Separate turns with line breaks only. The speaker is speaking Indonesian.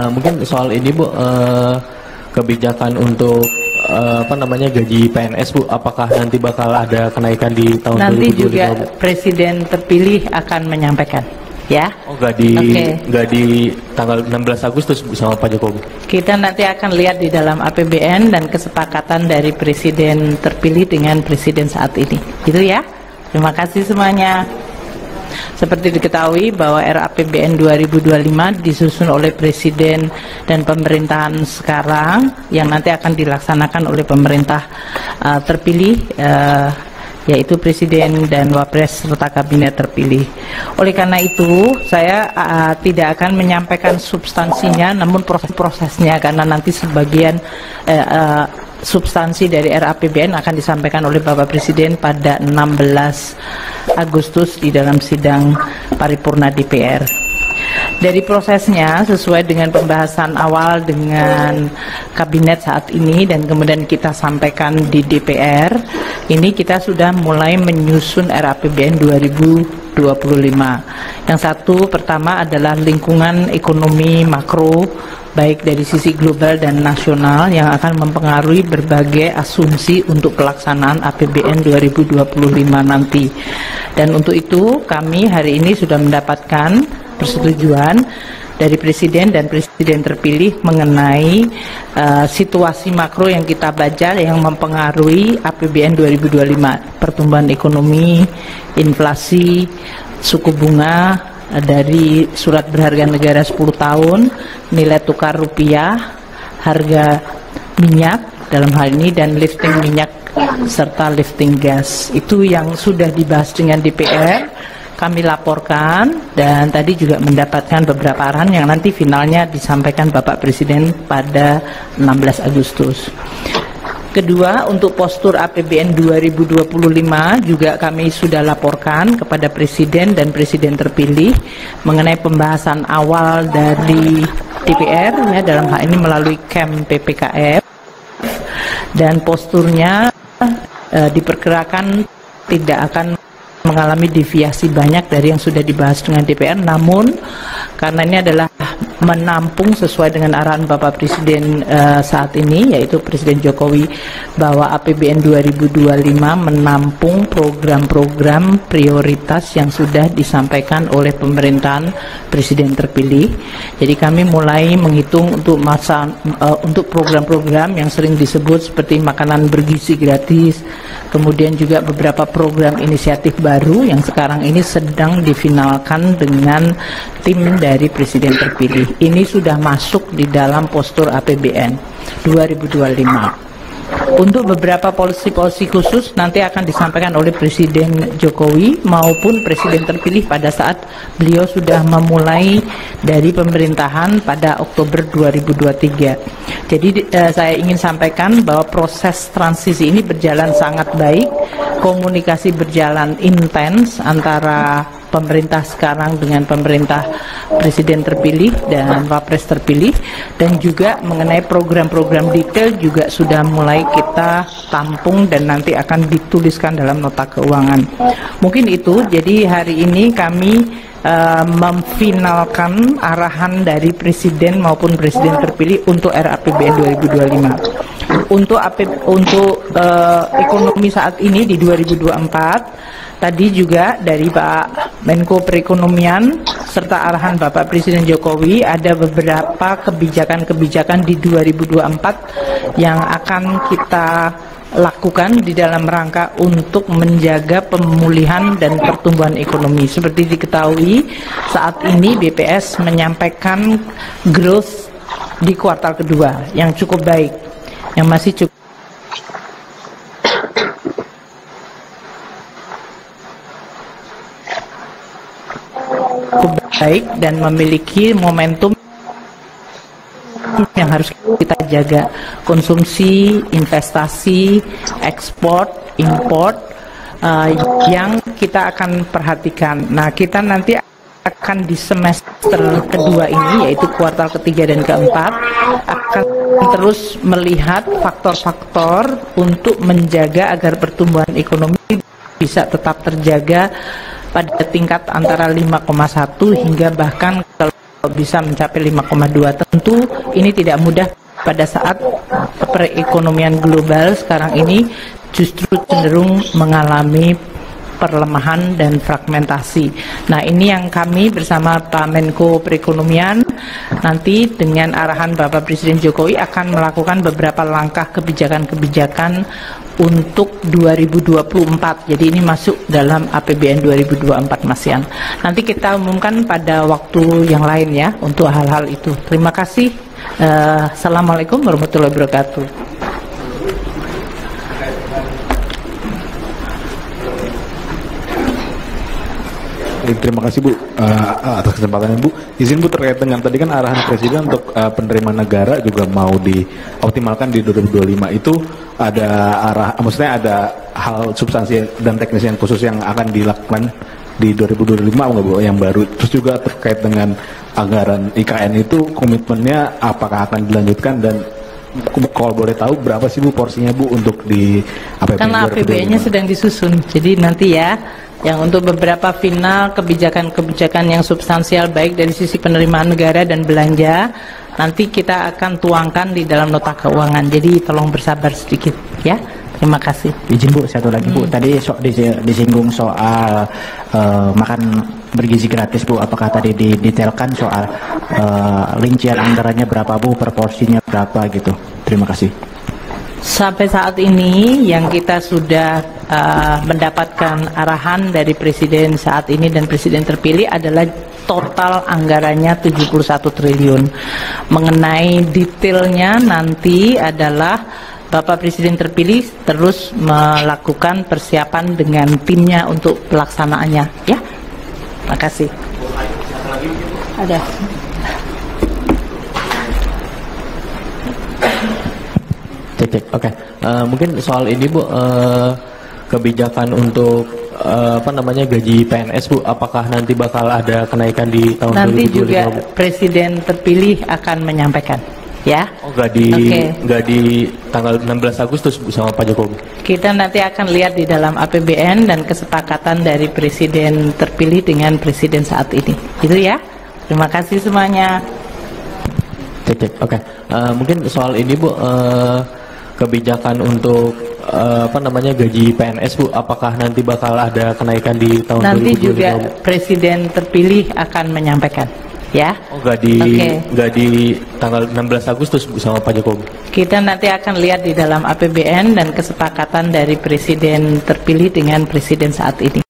Mungkin soal ini Bu, kebijakan untuk gaji PNS Bu, apakah nanti bakal ada kenaikan di tahun
nanti
2025?
juga Presiden terpilih akan menyampaikan, ya.
Oh, nggak di tanggal 16 Agustus bersama Pak Jokowi? Kita
nanti akan lihat di dalam APBN dan kesepakatan dari Presiden terpilih dengan Presiden saat ini. Gitu ya. Terima kasih semuanya. Seperti diketahui bahwa RAPBN 2025 disusun oleh Presiden dan pemerintahan sekarang yang nanti akan dilaksanakan oleh pemerintah terpilih, yaitu Presiden dan Wapres serta Kabinet terpilih. Oleh karena itu, saya tidak akan menyampaikan substansinya, namun proses-prosesnya, karena nanti sebagian substansi dari RAPBN akan disampaikan oleh Bapak Presiden pada 16 Agustus di dalam sidang paripurna DPR. Dari prosesnya, sesuai dengan pembahasan awal dengan Kabinet saat ini dan kemudian kita sampaikan di DPR, ini kita sudah mulai menyusun RAPBN 2025. Yang satu pertama adalah lingkungan ekonomi makro, baik dari sisi global dan nasional, yang akan mempengaruhi berbagai asumsi untuk pelaksanaan APBN 2025 nanti. Dan untuk itu kami hari ini sudah mendapatkan persetujuan dari Presiden dan Presiden terpilih mengenai situasi makro yang kita baca yang mempengaruhi APBN 2025, pertumbuhan ekonomi, inflasi, suku bunga dari surat berharga negara 10 tahun, nilai tukar rupiah, harga minyak dalam hal ini, dan lifting minyak serta lifting gas. Itu yang sudah dibahas dengan DPR, kami laporkan, dan tadi juga mendapatkan beberapa arahan yang nanti finalnya disampaikan Bapak Presiden pada 16 Agustus. Kedua, untuk postur APBN 2025 juga kami sudah laporkan kepada Presiden dan Presiden terpilih mengenai pembahasan awal dari DPR, ya, dalam hal ini melalui KEM PPKF, dan posturnya diperkirakan tidak akan mengalami deviasi banyak dari yang sudah dibahas dengan DPR, namun karena ini adalah menampung sesuai dengan arahan Bapak Presiden saat ini, yaitu Presiden Jokowi, bahwa APBN 2025 menampung program-program prioritas yang sudah disampaikan oleh pemerintahan Presiden terpilih. Jadi kami mulai menghitung untuk program-program yang sering disebut seperti makanan bergizi gratis, kemudian juga beberapa program inisiatif baru yang sekarang ini sedang difinalkan dengan tim dari Presiden terpilih. Ini sudah masuk di dalam postur APBN 2025. Untuk beberapa polisi-polisi khusus nanti akan disampaikan oleh Presiden Jokowi maupun Presiden terpilih pada saat beliau sudah memulai dari pemerintahan pada Oktober 2023. Jadi saya ingin sampaikan bahwa proses transisi ini berjalan sangat baik, komunikasi berjalan intens antara pemerintah sekarang dengan pemerintah Presiden terpilih dan Wapres terpilih, dan juga mengenai program-program detail juga sudah mulai kita tampung dan nanti akan dituliskan dalam nota keuangan. Mungkin itu, jadi hari ini kami memfinalkan arahan dari Presiden maupun Presiden terpilih untuk RAPBN 2025. Untuk ekonomi saat ini di 2024, tadi juga dari Pak Menko Perekonomian serta arahan Bapak Presiden Jokowi, ada beberapa kebijakan-kebijakan di 2024 yang akan kita lakukan di dalam rangka untuk menjaga pemulihan dan pertumbuhan ekonomi. Seperti diketahui, saat ini BPS menyampaikan growth di kuartal kedua yang cukup baik, yang masih cukup baik dan memiliki momentum yang harus kita jaga. Konsumsi, investasi, ekspor, import yang kita akan perhatikan. Nah, kita nanti akan di semester kedua ini, yaitu kuartal ketiga dan keempat, akan terus melihat faktor-faktor untuk menjaga agar pertumbuhan ekonomi bisa tetap terjaga pada tingkat antara 5,1 hingga bahkan kalau bisa mencapai 5,2. Tentu ini tidak mudah pada saat perekonomian global sekarang ini justru cenderung mengalami perlemahan dan fragmentasi. Nah, ini yang kami bersama Pak Menko Perekonomian nanti dengan arahan Bapak Presiden Jokowi akan melakukan beberapa langkah kebijakan-kebijakan untuk 2024. Jadi ini masuk dalam APBN 2024, Mas Yan. Nanti kita umumkan pada waktu yang lain ya untuk hal-hal itu. Terima kasih. Assalamualaikum warahmatullahi wabarakatuh.
Terima kasih Bu atas kesempatannya Bu. Izin Bu terkait dengan tadi kan arahan Presiden untuk penerimaan negara juga mau dioptimalkan di 2025 itu ada maksudnya ada hal substansi dan teknis yang khusus yang akan dilakukan di 2025 nggak Bu yang baru. Terus juga terkait dengan anggaran IKN itu komitmennya apakah akan dilanjutkan dan kalau boleh tahu berapa sih Bu porsinya Bu untuk di APBN?
Karena APBN-nya sedang disusun, jadi nanti ya yang untuk beberapa final kebijakan-kebijakan yang substansial baik dari sisi penerimaan negara dan belanja nanti kita akan tuangkan di dalam nota keuangan. Jadi tolong bersabar sedikit ya. Terima kasih.
Izin Bu, satu lagi Bu. Tadi disinggung soal makan bergizi gratis Bu. Apakah tadi didetailkan soal rincian anggarannya berapa Bu, proporsinya berapa gitu? Terima kasih.
Sampai saat ini yang kita sudah mendapatkan arahan dari Presiden saat ini dan Presiden terpilih adalah total anggarannya 71 triliun. Mengenai detailnya nanti adalah Bapak Presiden terpilih terus melakukan persiapan dengan timnya untuk pelaksanaannya ya. Terima kasih. Ada.
Cek. Oke. Mungkin soal ini Bu, kebijakan untuk gaji PNS Bu, apakah nanti bakal ada kenaikan di tahun 2025?
Nanti juga Presiden terpilih akan menyampaikan ya.
Oh, nggak di tanggal 16 Agustus Bu sama Pak Jokowi?
Kita nanti akan lihat di dalam APBN dan kesepakatan dari Presiden terpilih dengan Presiden saat ini. Itu ya. Terima kasih semuanya.
Cek. Oke. Mungkin soal ini Bu, kebijakan untuk gaji PNS Bu, apakah nanti bakal ada kenaikan di tahun 2025?
Nanti juga Presiden terpilih akan menyampaikan ya.
Oh, nggak di tanggal 16 Agustus Bu sama Pak Jokowi?
Kita nanti akan lihat di dalam APBN dan kesepakatan dari Presiden terpilih dengan Presiden saat ini.